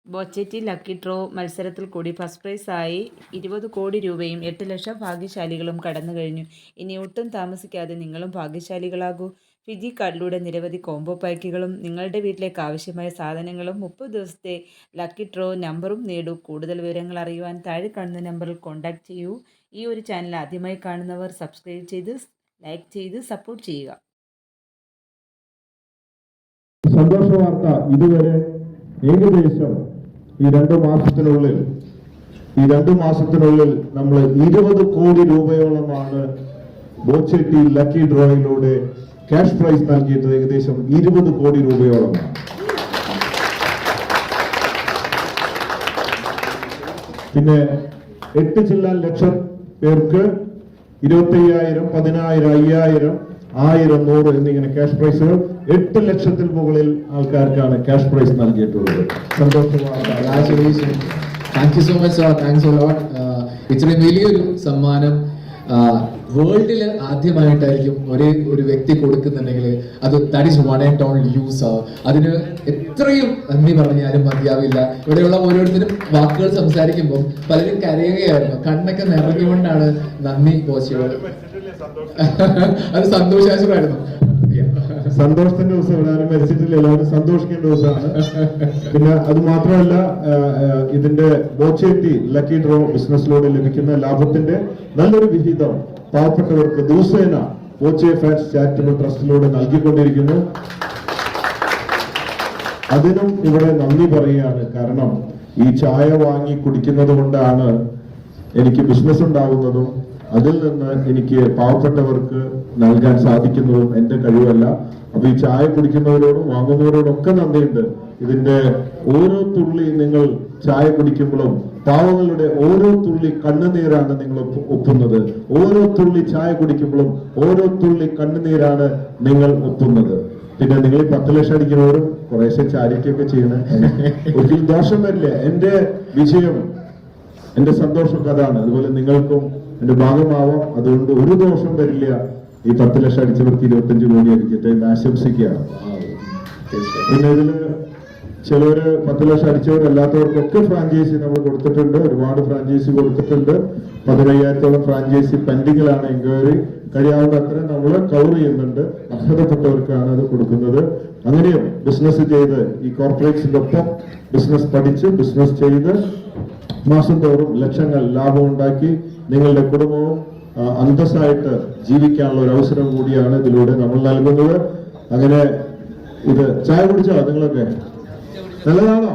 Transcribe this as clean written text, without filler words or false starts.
ബോച്ചെറ്റി lucky draw മത്സരത്തിൽ കൂടി first പ്രൈസായി 20 കോടി രൂപയും 8 ലക്ഷം ഭാഗ്യശാലികളും കടന്നു കഴിഞ്ഞു. ഇനി ഒട്ടും താമസിക്കാതെ നിങ്ങളും ഭാഗ്യശാലികളാകൂ. ഫിജി കാർഡിലൂടെ നിരവധി കോംബോ പാക്കുകളും നിങ്ങളുടെ വീട്ടിലേക്ക് ആവശ്യമായ സാധനങ്ങളും 30 ദിവസത്തെ ലക്കി ഡ്രോ നമ്പറും നേടൂ. കൂടുതൽ വിവരങ്ങൾ അറിയുവാൻ താഴെ കാണുന്ന നമ്പറിൽ കോൺടാക്റ്റ് ചെയ്യൂ. ഈ ഒരു ചാനൽ ആദ്യമായി കാണുന്നവർ സബ്സ്ക്രൈബ് ചെയ്ത് ലൈക്ക് ചെയ്ത് സപ്പോർട്ട് ചെയ്യുക. സന്തോഷ വാർത്ത, ഇതുവരെ ഏകദേശം ഈ രണ്ടു മാസത്തിനുള്ളിൽ നമ്മൾ 20 കോടി രൂപയോളമാണ് ബോച്ചെറ്റി ലക്കി ഡ്രോയിലൂടെ ക്യാഷ് പ്രൈസ് നൽകിയിട്ട്. ഏകദേശം 20 കോടി രൂപയോളമാണ്. പിന്നെ 8 ജില്ലാ ലക്ഷം പേർക്ക് 25,000, 10,000, 5,000, 1,000, 100 എന്നിങ്ങനെ ക്യാഷ് പ്രൈസുകൾ 8 ലക്ഷത്തിൽ മുകളിൽ ആൾക്കാർക്കാണ് ക്യാഷ് പ്രൈസ് നൽകിയിട്ടുള്ളത്. Thank you so much sir, thanks a lot. ഇത്രയും വലിയൊരു സമ്മാനം വേൾഡിൽ ആദ്യമായിട്ടായിരിക്കും ഒരു വ്യക്തി കൊടുക്കുന്നുണ്ടെങ്കിൽ അത് that is one and only you sir. അതിന് എത്രയും നന്ദി പറഞ്ഞാലും മതിയാവില്ല. ഇവിടെയുള്ള ഓരോരുത്തരും വാക്കുകൾ സംസാരിക്കുമ്പോൾ പലരും കരയുകയായിരുന്നു, കണ്ണൊക്കെ നിറഞ്ഞുകൊണ്ടാണ് നന്ദി പോച്ചത്. അത് സന്തോഷാശ്വരമായിരുന്നു. സന്തോഷത്തിന്റെ ദിവസം എല്ലാവരും മരിച്ചിട്ടില്ല, എല്ലാവരും സന്തോഷിക്കേണ്ട ദിവസമാണ്. പിന്നെ അത് മാത്രമല്ല, ഇതിന്റെ ബോച്ചെറ്റി ലക്കി ഡ്രോ ബിസിനസ്സിലൂടെ ലഭിക്കുന്ന ലാഭത്തിന്റെ നല്ലൊരു വിഹിതം പാവപ്പെട്ടവർക്ക് ദിവസേന ബോച്ചെ ഫാറ്റ്സ് ചാരിറ്റബിൾ ട്രസ്റ്റിലൂടെ നൽകിക്കൊണ്ടിരിക്കുന്നു. അതിനും ഇവിടെ നന്ദി പറയുകയാണ്. കാരണം ഈ ചായ വാങ്ങി കുടിക്കുന്നത് കൊണ്ടാണ് എനിക്ക് ബിസിനസ് ഉണ്ടാവുന്നതും അതിൽ നിന്ന് എനിക്ക് പാവപ്പെട്ടവർക്ക് നൽകാൻ സാധിക്കുന്നതും എന്റെ കഴിവല്ല. അപ്പൊ ഈ ചായ കുടിക്കുന്നവരോടും വാങ്ങുന്നവരോടും ഒക്കെ നന്ദിയുണ്ട്. ഇതിന്റെ ഓരോ തുള്ളി നിങ്ങൾ ചായ കുടിക്കുമ്പോഴും പാവങ്ങളുടെ ഓരോ തുള്ളി കണ്ണുനീരാണ് നിങ്ങൾ ഒപ്പുന്നത്. ഓരോ തുള്ളി ചായ കുടിക്കുമ്പോഴും ഓരോ തുള്ളി കണ്ണുനീരാണ് നിങ്ങൾ ഒപ്പുന്നത്. പിന്നെ നിങ്ങൾ ഈ 10 ലക്ഷം അടിക്കുന്നവരും കുറേശ്ശെ ചാരിറ്റിയൊക്കെ ചെയ്യണം. ഒരിക്കലും ദോഷം വരില്ല. എന്റെ വിജയം, എന്റെ സന്തോഷം അതാണ്. അതുപോലെ നിങ്ങൾക്കും എന്റെ ഭാഗമാവാം. അതുകൊണ്ട് ഒരു ദോഷം വരില്ല. ഈ 10 ലക്ഷം അടിച്ചവർക്ക് 25 കോടി അടിക്കട്ടെ എന്ന് ആശംസിക്കുകയാണ്. പിന്നെ ഇതില് ചിലവര് 10 ലക്ഷം അടിച്ചവരല്ലാത്തവർക്കൊക്കെ ഫ്രാഞ്ചൈസി നമ്മൾ കൊടുത്തിട്ടുണ്ട്. ഒരുപാട് ഫ്രാഞ്ചൈസി കൊടുത്തിട്ടുണ്ട്. 15,000-ഓളം ഫ്രാഞ്ചൈസി പെൻഡിങ്ങിലാണ്. എൻക്വയറി കഴിയാവുന്ന അത്രയും നമ്മൾ കവർ ചെയ്യുന്നുണ്ട്. അർഹതപ്പെട്ടവർക്കാണ് അത് കൊടുക്കുന്നത്. അങ്ങനെയും ബിസിനസ് ചെയ്ത് ഈ കോർപ്പറേറ്റ്സിന്റെ ഒപ്പം ബിസിനസ് പഠിച്ച് ബിസിനസ് ചെയ്ത് മാസം തോറും ലക്ഷങ്ങൾ ലാഭം ഉണ്ടാക്കി നിങ്ങളുടെ കുടുംബവും അന്തസ്സായിട്ട് ജീവിക്കാനുള്ള ഒരു അവസരം കൂടിയാണ് ഇതിലൂടെ നമ്മൾ നൽകുന്നത്. അങ്ങനെ ഇത് ചായ കുടിച്ചോ നിങ്ങളൊക്കെ? നല്ലതാണോ?